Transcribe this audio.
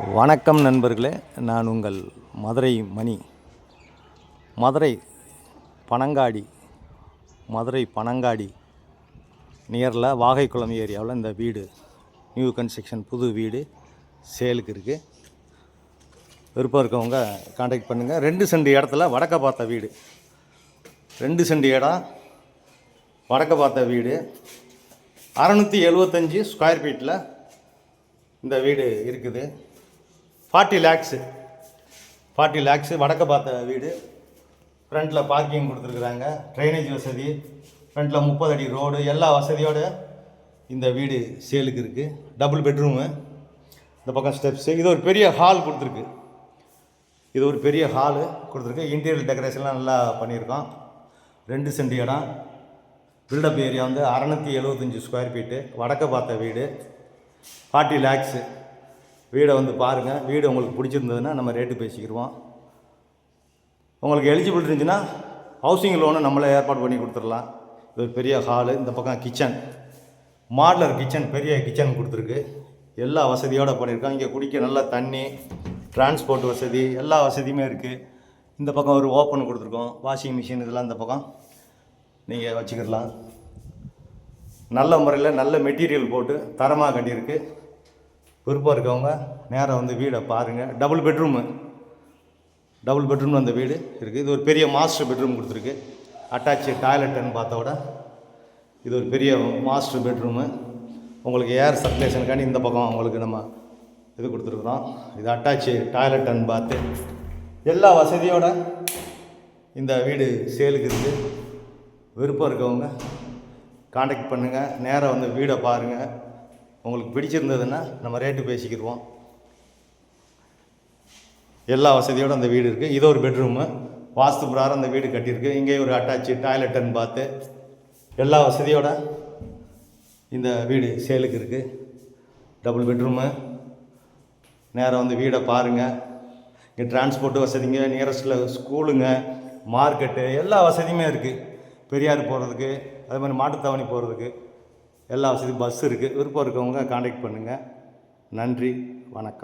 வணக்கம் நண்பர்களே, நான் உங்கள் மதுரை மணி. மதுரை பனங்காடி நியரில் வாகைக்குளம் ஏரியாவில் இந்த வீடு நியூ கன்ஸ்ட்ரக்ஷன் புது வீடு சேலுக்கு இருக்குது. விருப்பம் இருக்கவங்க கான்டாக்ட் பண்ணுங்கள். 2 சென்ட் இடத்துல வடக்க பார்த்த வீடு, 2 சென்ட் இடம் வடக்க பார்த்த வீடு, 675 ஸ்கொயர் ஃபீட்டில் இந்த வீடு இருக்குது. 40 லேக்ஸு வடக்க பார்த்த வீடு. ஃப்ரண்ட்டில் பார்க்கிங் கொடுத்துருக்குறாங்க, ட்ரைனேஜ் வசதி, ஃப்ரண்ட்டில் 30 அடி ரோடு, எல்லா வசதியோடு இந்த வீடு சேலுக்கு இருக்குது. டபுள் பெட்ரூமு, இந்த பக்கம் ஸ்டெப்ஸு. இது ஒரு பெரிய ஹால் கொடுத்துருக்கு. இன்டீரியர் டெக்கரேஷன்லாம் நல்லா பண்ணியிருக்கோம். 2 சென்ட் இடம். பில்டப் ஏரியா வந்து 675 ஸ்கொயர் ஃபீட்டு, வடக்க பார்த்த வீடு, 40 லேக்ஸு. வீடை வந்து பாருங்கள். வீடு உங்களுக்கு பிடிச்சிருந்ததுன்னா நம்ம ரேட்டு பேசிக்கிடுவோம். உங்களுக்கு எலிஜிபிள் இருந்துச்சுன்னா ஹவுசிங் லோனு நம்மளே ஏற்பாடு பண்ணி கொடுத்துடலாம். இது ஒரு பெரிய ஹாலு. இந்த பக்கம் கிச்சன், மாடலர் கிச்சன், பெரிய கிச்சன் கொடுத்துருக்கு. எல்லா வசதியோடு பண்ணியிருக்கோம். இங்கே குடிக்க நல்லா தண்ணி, டிரான்ஸ்போர்ட் வசதி, எல்லா வசதியுமே இருக்குது. இந்த பக்கம் ஒரு ஓப்பன் கொடுத்துருக்கோம். வாஷிங் மிஷின் இதெல்லாம் இந்த பக்கம் நீங்கள் வச்சுக்கிடலாம். நல்ல முறையில் நல்ல மெட்டீரியல் போட்டு தரமாக கட்டியிருக்கு. விருப்பம் இருக்கவங்க நேராக வந்து வீடை பாருங்கள். டபுள் பெட்ரூம் அந்த வீடு இருக்குது. இது ஒரு பெரிய மாஸ்டர் பெட்ரூம் கொடுத்துருக்கு. அட்டாச்சு டாய்லெட்டுன்னு பார்த்தோட இது ஒரு பெரிய மாஸ்டர் பெட்ரூமு. உங்களுக்கு ஏர் சர்க்குலேஷனுக்காண்டி இந்த பக்கம் உங்களுக்கு நம்ம இது கொடுத்துருக்குறோம். இது அட்டாச்சு டாய்லெட்டுன்னு பார்த்து எல்லா வசதியோட இந்த வீடு சேலுக்கு இருக்குது. விருப்பம் இருக்கவங்க கான்டாக்ட் பண்ணுங்கள். நேராக வந்து வீடை பாருங்கள். உங்களுக்கு பிடிச்சிருந்ததுன்னா நம்ம ரேட்டு பேசிக்கிடுவோம். எல்லா வசதியோடு அந்த வீடு இருக்குது. இது ஒரு பெட்ரூமு. வாஸ்து பிரகாரம் அந்த வீடு கட்டியிருக்கு. இங்கே ஒரு அட்டாச்சு டாய்லெட்டுன்னு பார்த்து எல்லா வசதியோட இந்த வீடு சேலுக்கு இருக்குது. Double bedroom. நேராக வந்து வீடை பாருங்கள். இங்கே டிரான்ஸ்போர்ட்டு வசதிங்க, நியரஸ்ட்டில் ஸ்கூலுங்க, மார்க்கெட்டு, எல்லா வசதியுமே இருக்குது. பெரியார் போகிறதுக்கு, அதே மாதிரி மாட்டுத்தாவணி போகிறதுக்கு எல்லா வசதியும் பஸ் இருக்குது. விருப்பம் இருக்கவங்க கான்டாக்ட் பண்ணுங்கள். நன்றி, வணக்கம்.